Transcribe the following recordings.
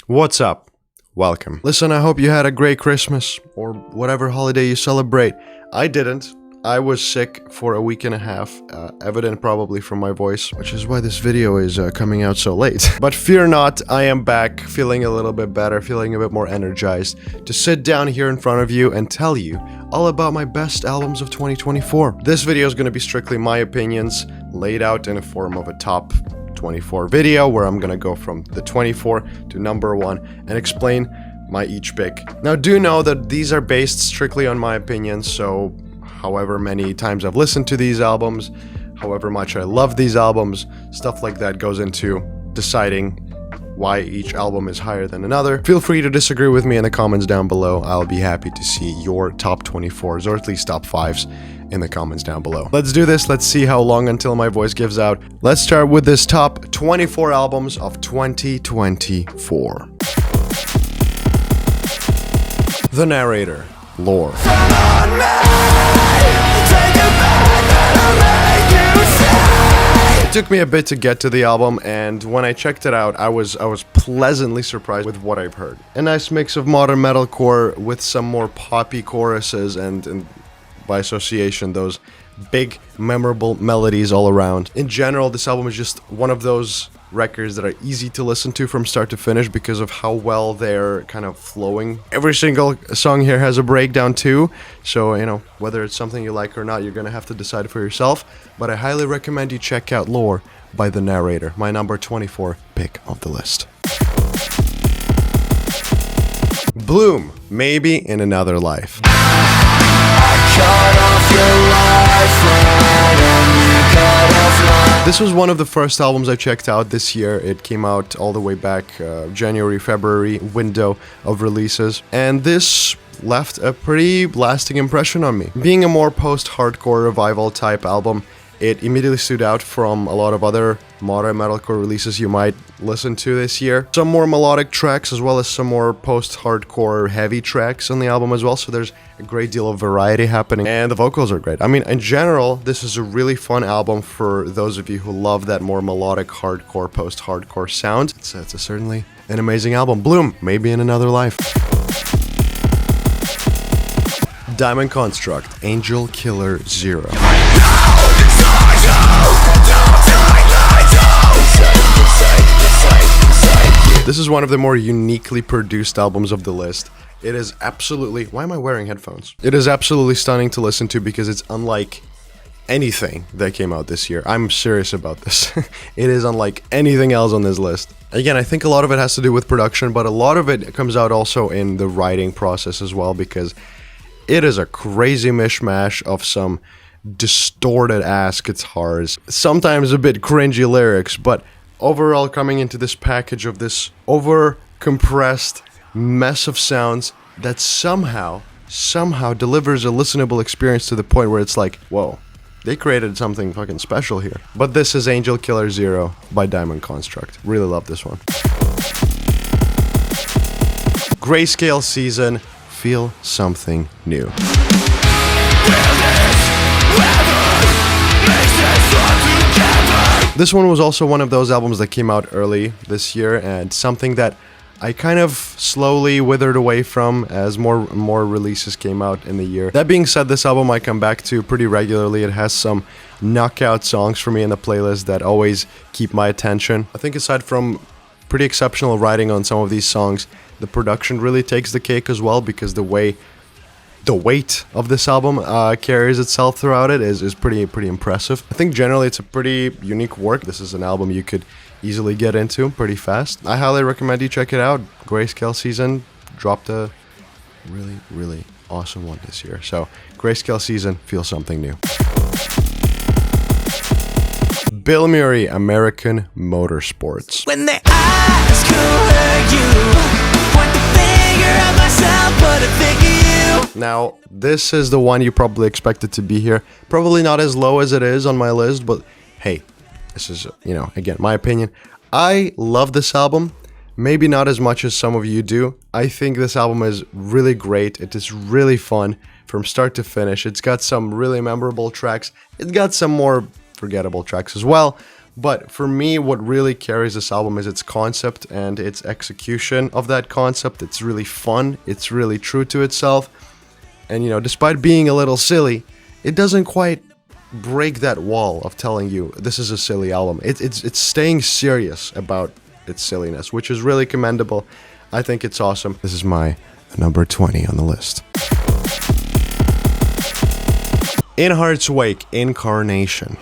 What's up? Welcome. Listen, I hope you had a great Christmas or whatever holiday you celebrate. I didn't. I was sick for a week and a half, evident probably from my voice, which is why this video is coming out so late. But fear not, I am back, feeling a little bit better, feeling a bit more energized to sit down here in front of you and tell you all about my best albums of 2024. This video is going to be strictly my opinions, laid out in a form of a top 24 video, where I'm going to go from the 24 to number 1 and explain my each pick. Now, do know that these are based strictly on my opinions, so however many times I've listened to these albums, however much I love these albums, stuff like that goes into deciding why each album is higher than another. Feel free to disagree with me in the comments down below. I'll be happy to see your top 24s or at least top 5s in the comments down below. Let's do this. Let's see how long until my voice gives out. Let's start with this top 24 albums of 2024. The Narrator, Lore. It took me a bit to get to the album, and when I checked it out, I was pleasantly surprised with what I've heard. A nice mix of modern metalcore with some more poppy choruses and by association, those big, memorable melodies all around. In general, this album is just one of those records that are easy to listen to from start to finish because of how well they're kind of flowing. Every single song here has a breakdown too, so you know, whether it's something you like or not, you're gonna have to decide for yourself, but I highly recommend you check out Lore by The Narrator, my number 24 pick of the list. Bloom, Maybe in Another Life. This was one of the first albums I checked out this year. It came out all the way back January, February window of releases, and this left a pretty lasting impression on me. Being a more post-hardcore revival type album, it immediately stood out from a lot of other modern metalcore releases you might listen to this year. Some more melodic tracks as well as some more post-hardcore heavy tracks on the album as well, so there's a great deal of variety happening, and the vocals are great. I mean, in general, this is a really fun album for those of you who love that more melodic, hardcore, post-hardcore sound. It's certainly an amazing album. Bloom, Maybe in Another Life. Diamond Construct, Angel Killer Zero. This is one of the more uniquely produced albums of the list. It is absolutely... Why am I wearing headphones? It is absolutely stunning to listen to because it's unlike anything that came out this year. I'm serious about this. It is unlike anything else on this list. Again, I think a lot of it has to do with production, but a lot of it comes out also in the writing process as well, because it is a crazy mishmash of some distorted ass guitars, sometimes a bit cringy lyrics, but overall coming into this package of this over compressed mess of sounds that somehow delivers a listenable experience to the point where it's like, whoa, they created something fucking special here. But this is Angel Killer Zero by Diamond Construct. Really love this one. Grayscale Season, Feel Something New. This one was also one of those albums that came out early this year, and something that I kind of slowly withered away from as more releases came out in the year. That being said, this album I come back to pretty regularly. It has some knockout songs for me in the playlist that always keep my attention. I think aside from pretty exceptional writing on some of these songs, the production really takes the cake as well, because the weight of this album carries itself throughout it is pretty impressive. I think generally it's a pretty unique work. This is an album you could easily get into pretty fast. I highly recommend you check it out. Grayscale Season dropped a really awesome one this year. So Grayscale Season, Feel Something New. Bill Murray, American Motorsports. When they ask who hurt you, point the finger at myself, but a finger you. Now, this is the one you probably expected to be here. Probably not as low as it is on my list, but hey, this is, you know, again, my opinion. I love this album. Maybe not as much as some of you do. I think this album is really great. It is really fun from start to finish. It's got some really memorable tracks. It's got some more forgettable tracks as well. But for me, what really carries this album is its concept and its execution of that concept. It's really fun, it's really true to itself, and you know, despite being a little silly, it doesn't quite break that wall of telling you this is a silly album. It's staying serious about its silliness, which is really commendable. I think it's awesome. This is my number 20 on the list. In Heart's Wake, Incarnation.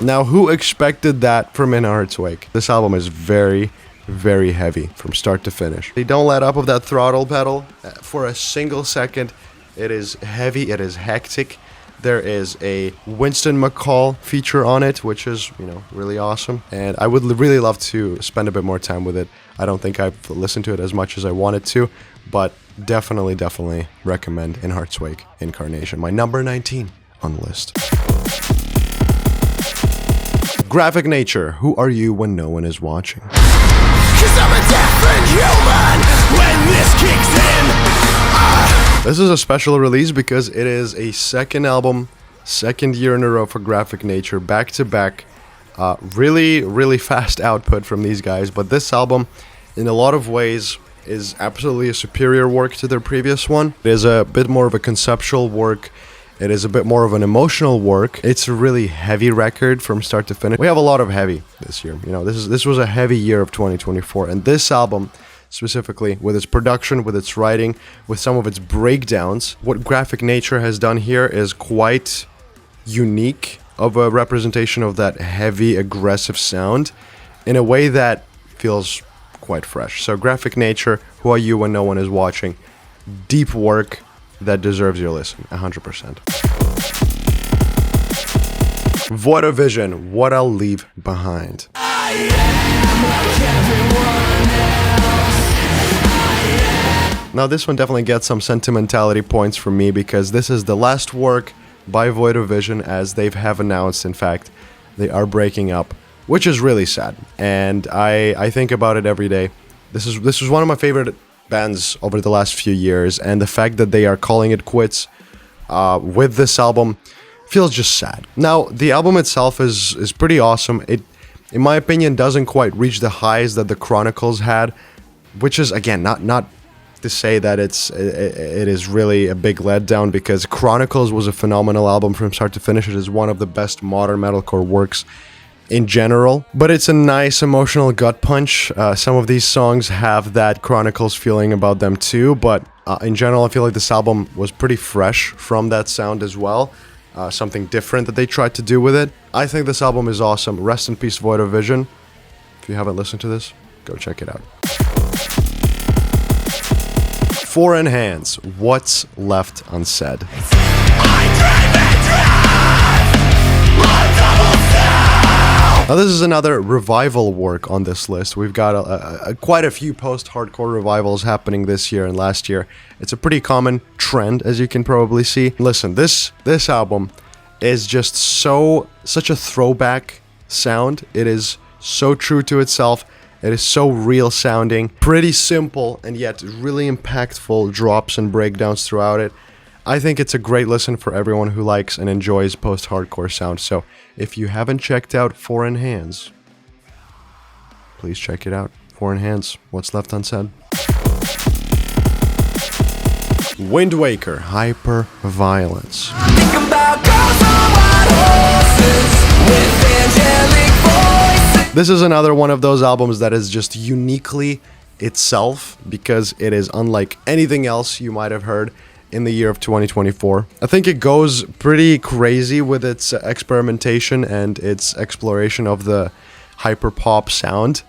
Now, who expected that from In Heart's Wake? This album is very, very heavy from start to finish. They don't let up of that throttle pedal for a single second. It is heavy, it is hectic. There is a Winston McCall feature on it, which is, you know, really awesome. And I would really love to spend a bit more time with it. I don't think I've listened to it as much as I wanted to, but definitely recommend In Heart's Wake, Incarnation. My number 19 on the list. Graphic Nature, Who Are You When No One Is Watching? 'Cause I'm a different human when this kicks in. This is a special release because it is a second album, second year in a row for Graphic Nature, back to back. Really fast output from these guys, but this album, in a lot of ways, is absolutely a superior work to their previous one. It is a bit more of a conceptual work. It is a bit more of an emotional work. It's a really heavy record from start to finish. We have a lot of heavy this year. You know, this was a heavy year of 2024, and this album, specifically with its production, with its writing, with some of its breakdowns, what Graphic Nature has done here is quite unique of a representation of that heavy, aggressive sound in a way that feels quite fresh. So Graphic Nature, Who Are You When No One Is Watching? Deep work that deserves your listen, 100%. Void of Vision, What I'll Leave Behind. I am like everyone else. Now this one definitely gets some sentimentality points from me because this is the last work by Void of Vision, as they have announced. In fact, they are breaking up, which is really sad. And I think about it every day. This was one of my favorite bands over the last few years, and the fact that they are calling it quits with this album feels just sad. Now, the album itself is pretty awesome. It, in my opinion, doesn't quite reach the highs that the Chronicles had, which is, again, not to say that it is really a big letdown, because Chronicles was a phenomenal album from start to finish. It is one of the best modern metalcore works in general, but it's a nice emotional gut punch. Some of these songs have that Chronicles feeling about them too, but in general I feel like this album was pretty fresh from that sound as well. Something different that they tried to do with it. I think this album is awesome. Rest in peace, Void of Vision. If you haven't listened to this, go check it out. Foreign Hands, What's Left Unsaid. Now this is another revival work on this list. We've got quite a few post-hardcore revivals happening this year and last year. It's a pretty common trend, as you can probably see. Listen, this album is just such a throwback sound. It is so true to itself. It is so real sounding, pretty simple, and yet really impactful drops and breakdowns throughout it. I think it's a great listen for everyone who likes and enjoys post-hardcore sound. So if you haven't checked out Foreign Hands, please check it out. Foreign Hands, What's Left Unsaid. Wind Waker, Hyper Violence. Think about girls on white horses with angelic voices. This is another one of those albums that is just uniquely itself, because it is unlike anything else you might have heard in the year of 2024. I think it goes pretty crazy with its experimentation and its exploration of the hyper-pop sound.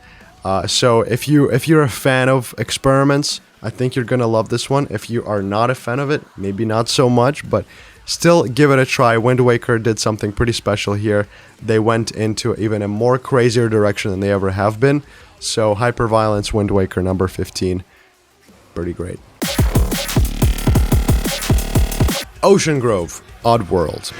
So if you're a fan of experiments, I think you're gonna love this one. If you are not a fan of it, maybe not so much, but still give it a try. Wind Waker did something pretty special here. They went into even a more crazier direction than they ever have been. So Hyperviolence, Wind Waker, number 15. Pretty great. Ocean Grove, Odd World.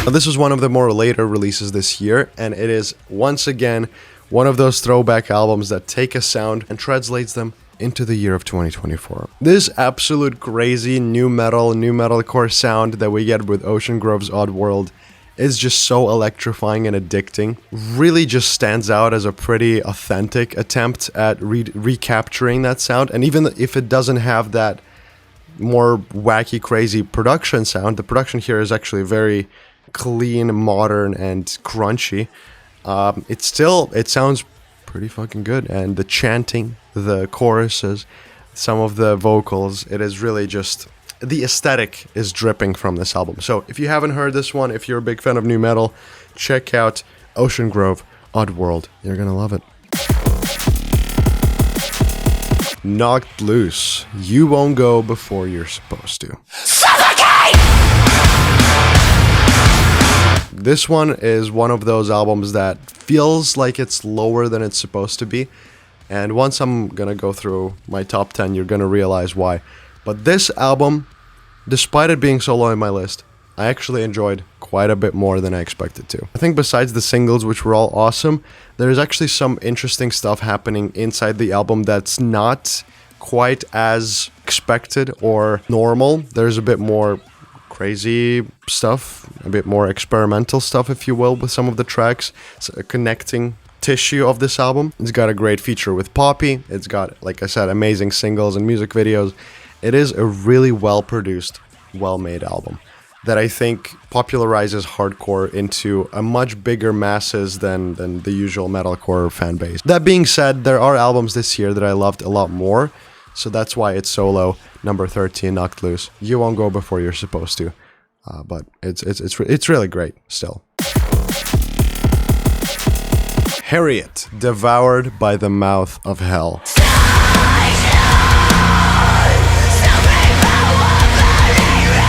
Now, this was one of the more later releases this year, and it is once again one of those throwback albums that take a sound and translates them into the year of 2024. This absolute crazy new metalcore sound that we get with Ocean Grove's Oddworld is just so electrifying and addicting. Really just stands out as a pretty authentic attempt at recapturing that sound. And even if it doesn't have that more wacky, crazy production sound, the production here is actually very clean, modern, and crunchy. It sounds pretty fucking good. And the chanting, the choruses, some of the vocals, it is really just... the aesthetic is dripping from this album. So if you haven't heard this one, if you're a big fan of new metal, check out Ocean Grove, Oddworld. You're gonna love it. Knocked Loose. You won't go before you're supposed to. Suffocate! This one is one of those albums that feels like it's lower than it's supposed to be. And once I'm gonna go through my top 10, you're gonna realize why. But this album, despite it being so low in my list, I actually enjoyed quite a bit more than I expected to. I think besides the singles, which were all awesome, there's actually some interesting stuff happening inside the album that's not quite as expected or normal. There's a bit more crazy stuff, a bit more experimental stuff, if you will, with some of the tracks. It's a connecting tissue of this album. It's got a great feature with Poppy. It's got, like I said, amazing singles and music videos. It is a really well-produced, well-made album that I think popularizes hardcore into a much bigger masses than the usual metalcore fan base. That being said, there are albums this year that I loved a lot more, so that's why it's so low. Number 13, Knocked Loose. You won't go before you're supposed to, but it's really great still. Harriet, Devoured by the Mouth of Hell.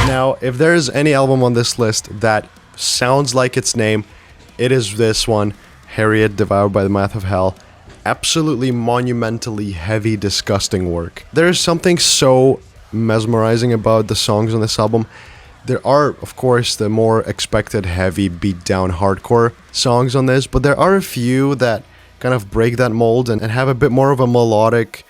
Now, if there's any album on this list that sounds like its name, it is this one, Harriet, Devoured by the Mouth of Hell. Absolutely monumentally heavy, disgusting work. There's something so mesmerizing about the songs on this album. There are, of course, the more expected heavy, beat-down hardcore songs on this, but there are a few that kind of break that mold and have a bit more of a melodic,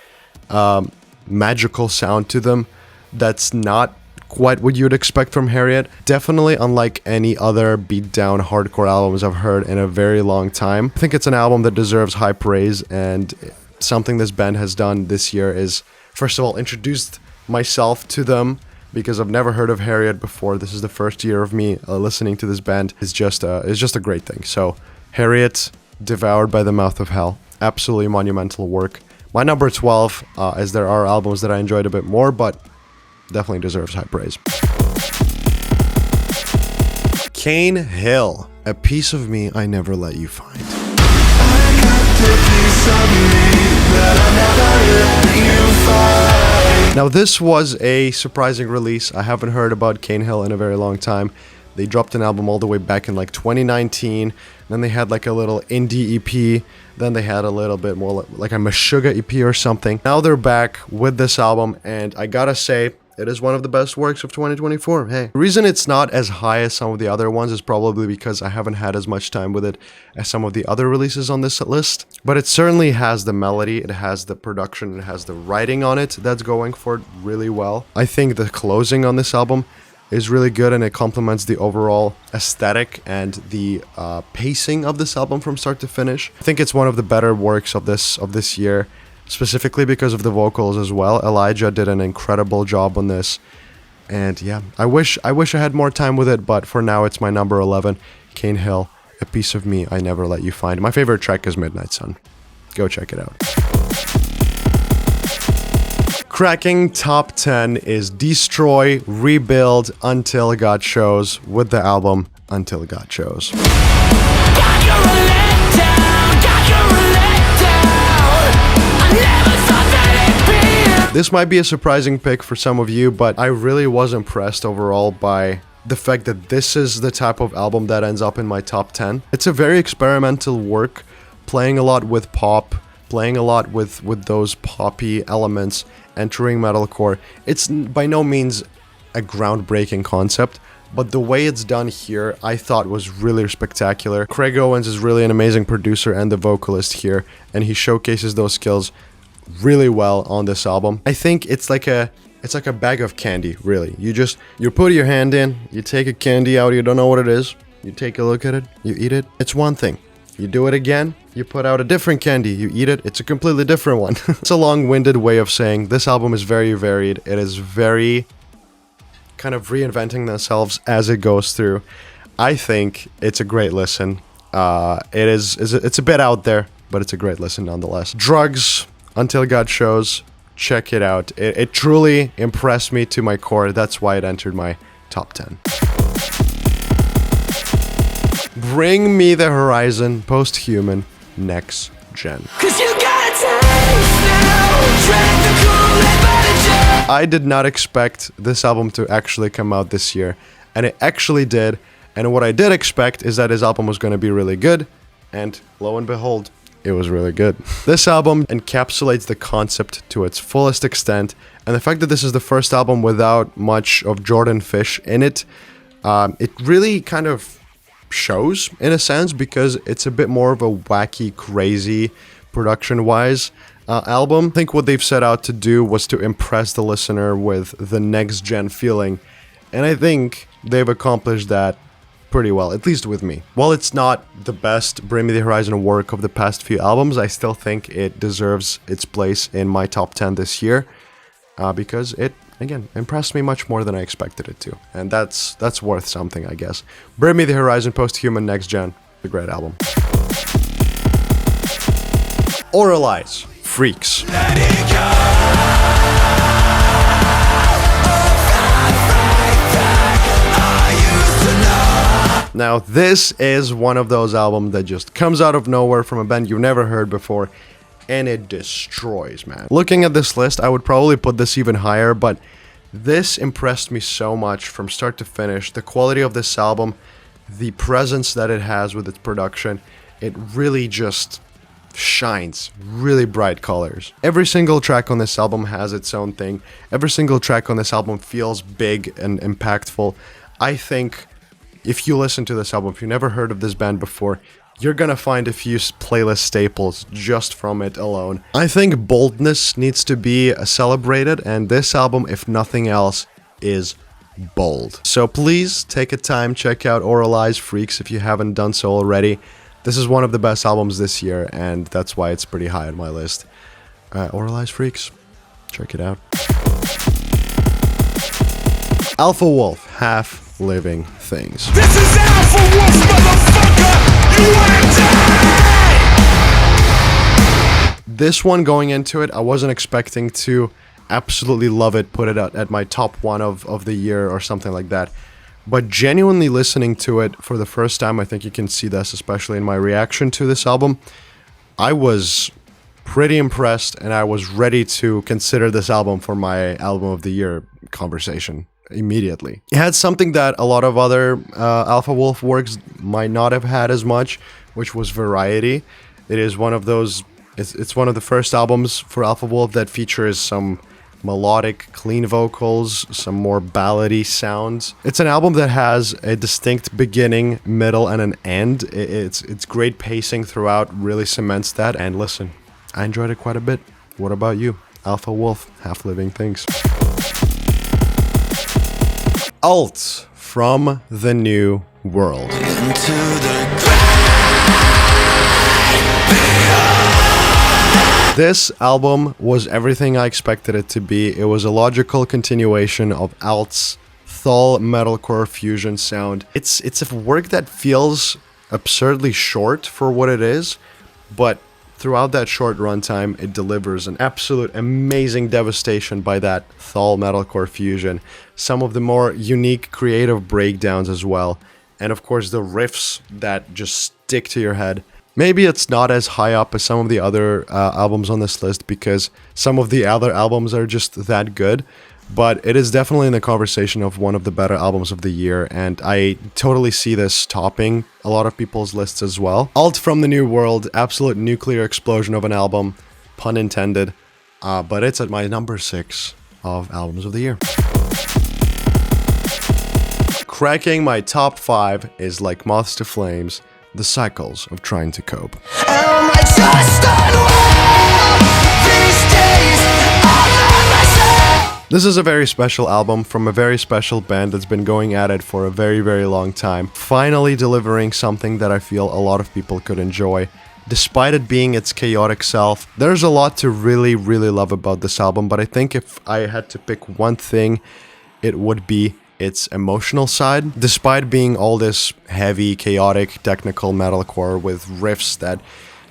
magical sound to them that's not quite what you'd expect from Harriet. Definitely unlike any other beat-down hardcore albums I've heard in a very long time. I think it's an album that deserves high praise, and something this band has done this year is, first of all, introduced myself to them, because I've never heard of Harriet before. This is the first year of me listening to this band. It's just a great thing. So, Harriet, Devoured by the Mouth of Hell. Absolutely monumental work. My number 12, as there are albums that I enjoyed a bit more, but definitely deserves high praise. Cane Hill, A Piece of Me I Never Let You Find. Now this was a surprising release. I haven't heard about Cane Hill in a very long time. They dropped an album all the way back in like 2019. Then they had like a little indie EP. Then they had a little bit more like a Meshuggah EP or something. Now they're back with this album, and I gotta say, it is one of the best works of 2024. Hey, the reason it's not as high as some of the other ones is probably because I haven't had as much time with it as some of the other releases on this list. But it certainly has the melody, it has the production, it has the writing on it that's going for it really well. I think the closing on this album is really good, and it complements the overall aesthetic and the pacing of this album from start to finish. I think it's one of the better works of this year, specifically because of the vocals as well. Elijah did an incredible job on this, and yeah, I wish I had more time with it, but for now it's my number 11, Cane Hill, A Piece of Me I Never Let You Find. My favorite track is Midnight Sun. Go check it out. Cracking top 10 is Destroy, Rebuild, Until God Shows, with the album Until God Shows. God, you're a letdown. God, you're a letdown. I never thought that it'd be. This might be a surprising pick for some of you, but I really was impressed overall by the fact that this is the type of album that ends up in my top 10. It's a very experimental work, playing a lot with pop, playing a lot with those poppy elements, entering metalcore. It's by no means a groundbreaking concept, but the way it's done here I thought was really spectacular. Craig Owens is really an amazing producer and the vocalist here, and he showcases those skills really well on this album. I think it's like a bag of candy, really. You put your hand in, you take a candy out, you don't know what it is, you take a look at it, you eat it, it's one thing. You do it again, you put out a different candy, you eat it, it's a completely different one. It's a long-winded way of saying this album is very varied. It is very kind of reinventing themselves as it goes through. I think it's a great listen. It's a bit out there, but it's a great listen nonetheless. Drugs, Until God Shows, check it out. It truly impressed me to my core. That's why it entered my top 10. Bring Me the Horizon, Post-Human, Next Gen. I did not expect this album to actually come out this year, and it actually did. And what I did expect is that his album was going to be really good, and lo and behold, it was really good. This album encapsulates the concept to its fullest extent, and the fact that this is the first album without much of Jordan Fish in it, it really kind of shows, in a sense, because it's a bit more of a wacky, crazy, production-wise album. I think what they've set out to do was to impress the listener with the next-gen feeling, and I think they've accomplished that pretty well, at least with me. While it's not the best Bring Me the Horizon work of the past few albums, I still think it deserves its place in my top 10 this year, because it, again, impressed me much more than I expected it to, and that's worth something, I guess. Bring Me the Horizon, Post-Human, Next Gen, a great album. Oralize, Freaks. Now, this is one of those albums that just comes out of nowhere from a band you've never heard before, and it destroys, man. Looking at this list, I would probably put this even higher, but this impressed me so much from start to finish. The quality of this album, the presence that it has with its production, it really just shines really bright colors. Every single track on this album has its own thing. Every single track on this album feels big and impactful. I think if you listen to this album, if you've never heard of this band before, you're gonna find a few playlist staples just from it alone. I think boldness needs to be celebrated, and this album, if nothing else, is bold. So please take a time, check out Oralize, Freaks if you haven't done so already. This is one of the best albums this year, and that's why it's pretty high on my list. Oralize, Freaks, check it out. Alpha Wolf, Half Living Things. This is Alpha Wolf, motherfucker! You and I! This one, going into it, I wasn't expecting to absolutely love it, put it at my top one of the year or something like that. But genuinely listening to it for the first time, I think you can see this, especially in my reaction to this album, I was pretty impressed, and I was ready to consider this album for my album of the year conversation immediately. It had something that a lot of other Alpha Wolf works might not have had as much, which was variety. It is one of those, it's one of the first albums for Alpha Wolf that features some melodic, clean vocals, some more ballady sounds. It's an album that has a distinct beginning, middle, and an end. It's great pacing throughout, really cements that, and listen, I enjoyed it quite a bit. What about you? Alpha Wolf, Half Living Things. Alt from the New World. This album was everything I expected it to be. It was a logical continuation of Alt's Thal metalcore fusion sound. It's a work that feels absurdly short for what it is, but throughout that short runtime, it delivers an absolute amazing devastation by that Thal metalcore fusion. Some of the more unique creative breakdowns as well, and of course the riffs that just stick to your head. Maybe it's not as high up as some of the other albums on this list, because some of the other albums are just that good, but it is definitely in the conversation of one of the better albums of the year, and I totally see this topping a lot of people's lists as well. Alt from the New World, absolute nuclear explosion of an album, pun intended, but it's at my number 6 of albums of the year. Cracking my top 5 is Like Moths to Flames, The Cycles of Trying to Cope. Am I just unwell? These days This is a very special album from a very special band that's been going at it for a very, very long time. Finally delivering something that I feel a lot of people could enjoy. Despite it being its chaotic self, there's a lot to really, really love about this album, but I think if I had to pick one thing, it would be its emotional side. Despite being all this heavy, chaotic, technical metalcore with riffs that,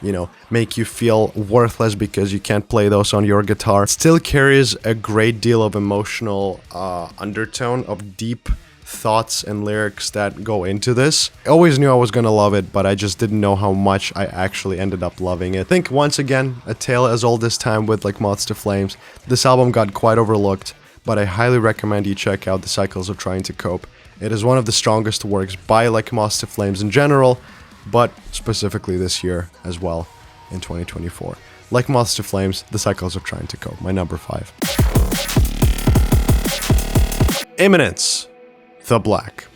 you know, make you feel worthless because you can't play those on your guitar, it still carries a great deal of emotional undertone of deep thoughts and lyrics that go into this. I always knew I was gonna love it, but I just didn't know how much I actually ended up loving it. I think once again, a tale as old as time with like Moths to Flames. This album got quite overlooked, but I highly recommend you check out The Cycles of Trying to Cope. It is one of the strongest works by like Moths to Flames in general, but specifically this year as well, in 2024. Like Moths to Flames, The Cycles of Trying to Cope, my number 5. Imminence, The Black.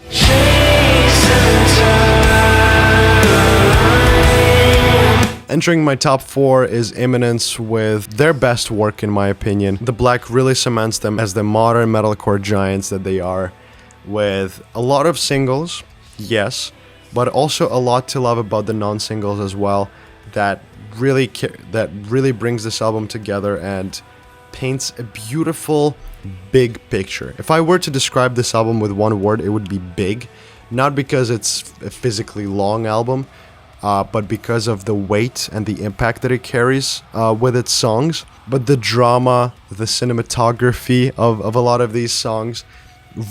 Entering my top 4 is Imminence with their best work in my opinion. The Black really cements them as the modern metalcore giants that they are, with a lot of singles, yes, but also a lot to love about the non-singles as well, that really brings this album together and paints a beautiful big picture. If I were to describe this album with one word, it would be big, not because it's a physically long album, but because of the weight and the impact that it carries with its songs. But the drama, the cinematography of a lot of these songs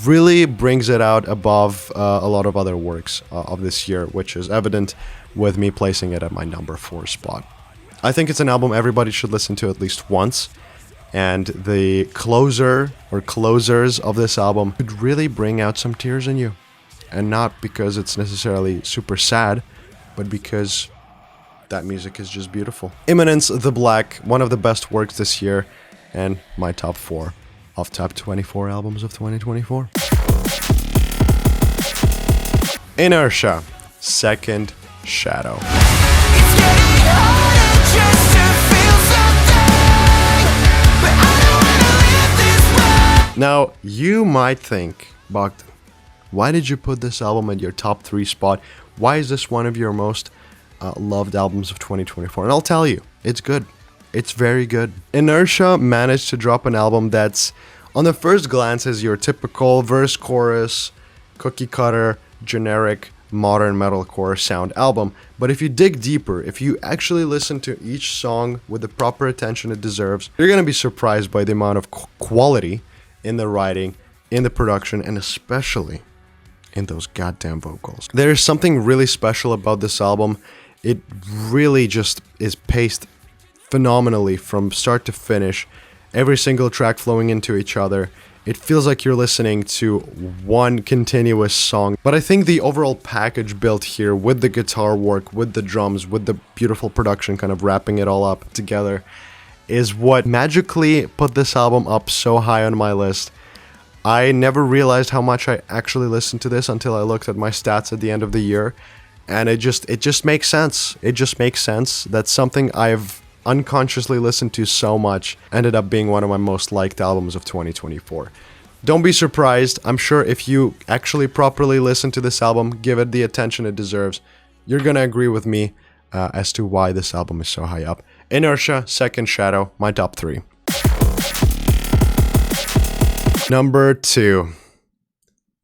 really brings it out above a lot of other works of this year, which is evident with me placing it at my number 4 spot. I think it's an album everybody should listen to at least once, and the closer or closers of this album could really bring out some tears in you. And not because it's necessarily super sad, but because that music is just beautiful. Imminence, The Black, one of the best works this year, and my top 4 of top 24 albums of 2024. Inertia, Second Shadow. It's getting harder just to feel something, but I don't wanna live this way. Now, you might think, Bogdan, why did you put this album at your top 3 spot? Why is this one of your most loved albums of 2024? And I'll tell you, it's good. It's very good. Inertia managed to drop an album that's, on the first glance, is your typical verse, chorus, cookie cutter, generic, modern metalcore sound album. But if you dig deeper, if you actually listen to each song with the proper attention it deserves, you're gonna be surprised by the amount of quality in the writing, in the production, and especially in those goddamn vocals. There's something really special about this album. It really just is paced phenomenally from start to finish, every single track flowing into each other. It feels like you're listening to one continuous song. But I think the overall package built here with the guitar work, with the drums, with the beautiful production kind of wrapping it all up together is what magically put this album up so high on my list. I never realized how much I actually listened to this until I looked at my stats at the end of the year, and it just makes sense. It just makes sense that something I've unconsciously listened to so much ended up being one of my most liked albums of 2024. Don't be surprised. I'm sure if you actually properly listen to this album, give it the attention it deserves, you're gonna agree with me as to why this album is so high up. Inertia, Second Shadow, my top 3. Number 2,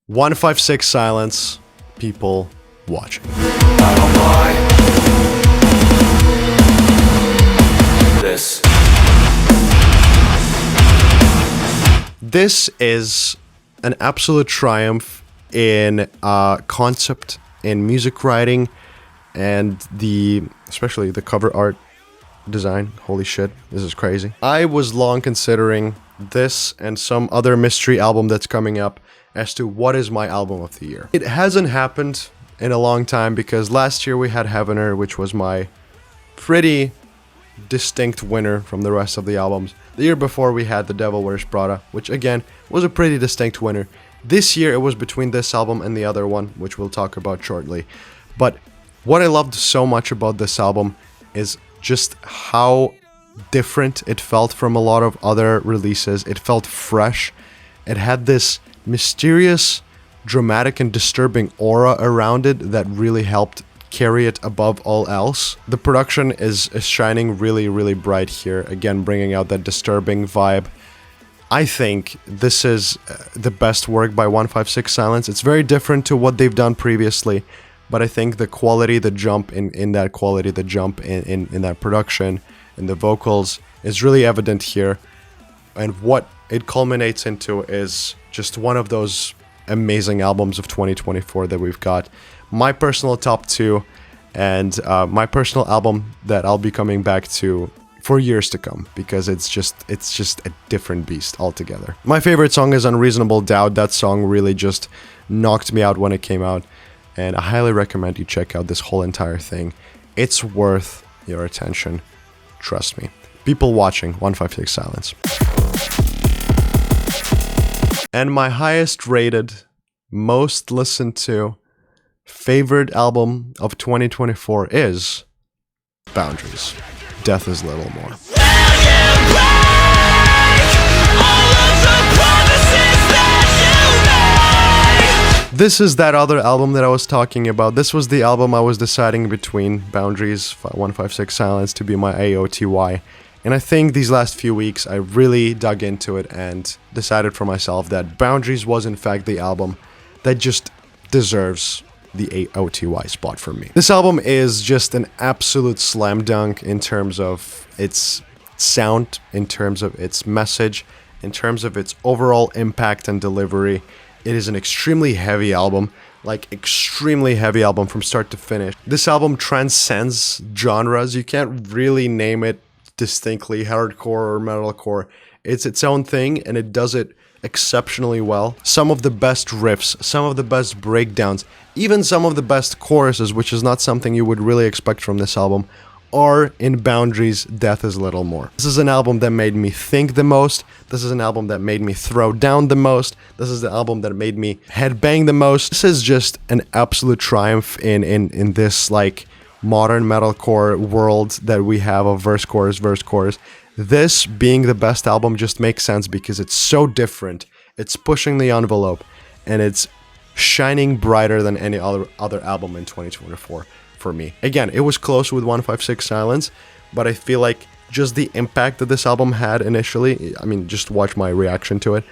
156 Silence, People Watching. I don't buy this. This is an absolute triumph in concept, in music writing, and especially the cover art design. Holy shit, this is crazy. I was long considering this and some other mystery album that's coming up as to what is my album of the year. It hasn't happened in a long time because last year we had Heavener, which was my pretty distinct winner from the rest of the albums. The year before we had The Devil Wears Prada, which again was a pretty distinct winner. This year it was between this album and the other one, which we'll talk about shortly. But what I loved so much about this album is just how different it felt from a lot of other releases. It felt fresh. It had this mysterious, dramatic, and disturbing aura around it that really helped carry it above all else. The production is shining really, really bright here, again bringing out that disturbing vibe. I think this is the best work by 156 Silence. It's very different to what they've done previously, but I think the quality, the jump in that quality, the jump in that production, and the vocals is really evident here. And what it culminates into is just one of those amazing albums of 2024 that we've got. My personal top 2, and my personal album that I'll be coming back to for years to come, because it's just a different beast altogether. My favorite song is Unreasonable Doubt. That song really just knocked me out when it came out, and I highly recommend you check out this whole entire thing. It's worth your attention, trust me. People watching 156 Silence. And my highest rated, most listened to, favorite album of 2024 is Boundaries. Death is Little More. This is that other album that I was talking about. This was the album I was deciding between Boundaries, 156 Silence to be my AOTY. And I think these last few weeks I really dug into it and decided for myself that Boundaries was in fact the album that just deserves the AOTY spot for me. This album is just an absolute slam dunk in terms of its sound, in terms of its message, in terms of its overall impact and delivery. It is an extremely heavy album, like extremely heavy album from start to finish. This album transcends genres. You can't really name it distinctly hardcore or metalcore. It's its own thing, and it does it exceptionally well. Some of the best riffs, some of the best breakdowns, even some of the best choruses, which is not something you would really expect from this album, are in Boundaries, Death is Little More. This is an album that made me think the most. This is an album that made me throw down the most. This is the album that made me headbang the most. This is just an absolute triumph in this like modern metalcore world that we have of verse chorus. This being the best album just makes sense because it's so different. It's pushing the envelope, and it's shining brighter than any other album in 2024 for me. Again, it was close with 156 Silence, but I feel like just the impact that this album had initially, I mean, just watch my reaction to it,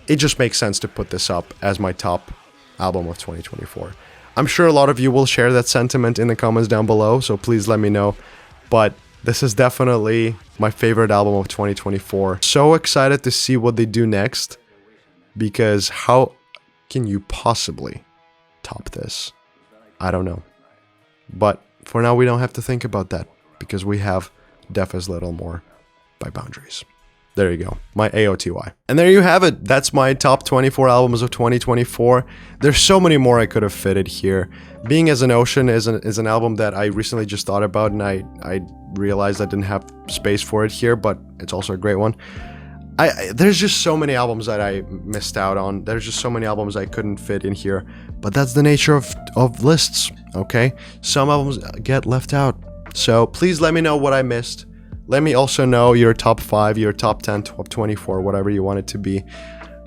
it just makes sense to put this up as my top album of 2024. I'm sure a lot of you will share that sentiment in the comments down below, so please let me know. But this is definitely my favorite album of 2024. So excited to see what they do next, because how can you possibly top this? I don't know. But for now, we don't have to think about that, because we have Death is Little More by Boundaries. There you go, my AOTY. And there you have it. That's my top 24 albums of 2024. There's so many more I could have fitted here. Being as an Ocean is an album that I recently just thought about, and I realized I didn't have space for it here, but it's also a great one. There's just so many albums that I missed out on. There's just so many albums I couldn't fit in here. But that's the nature of lists, okay? Some albums get left out. So please let me know what I missed. Let me also know your top 5, your top 10, top 24, whatever you want it to be.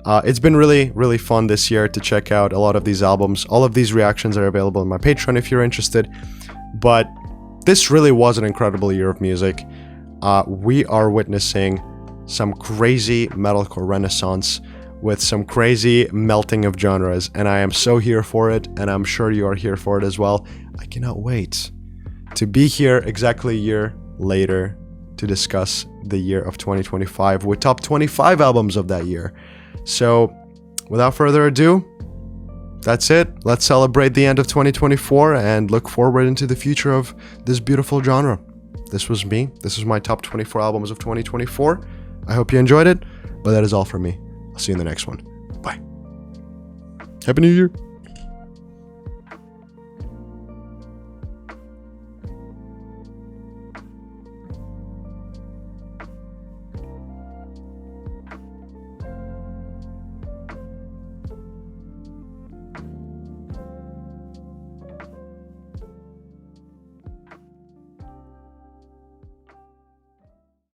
It's been really, really fun this year to check out a lot of these albums. All of these reactions are available on my Patreon if you're interested. But this really was an incredible year of music. We are witnessing some crazy metalcore renaissance with some crazy melting of genres, and I am so here for it, and I'm sure you are here for it as well. I cannot wait to be here exactly a year later to discuss the year of 2025 with top 25 albums of that year. So without further ado, that's it. Let's celebrate the end of 2024 and look forward into the future of this beautiful genre. This was me. This is my top 24 albums of 2024. I hope you enjoyed it, but that is all from me. I'll see you in the next one. Bye. Happy New Year.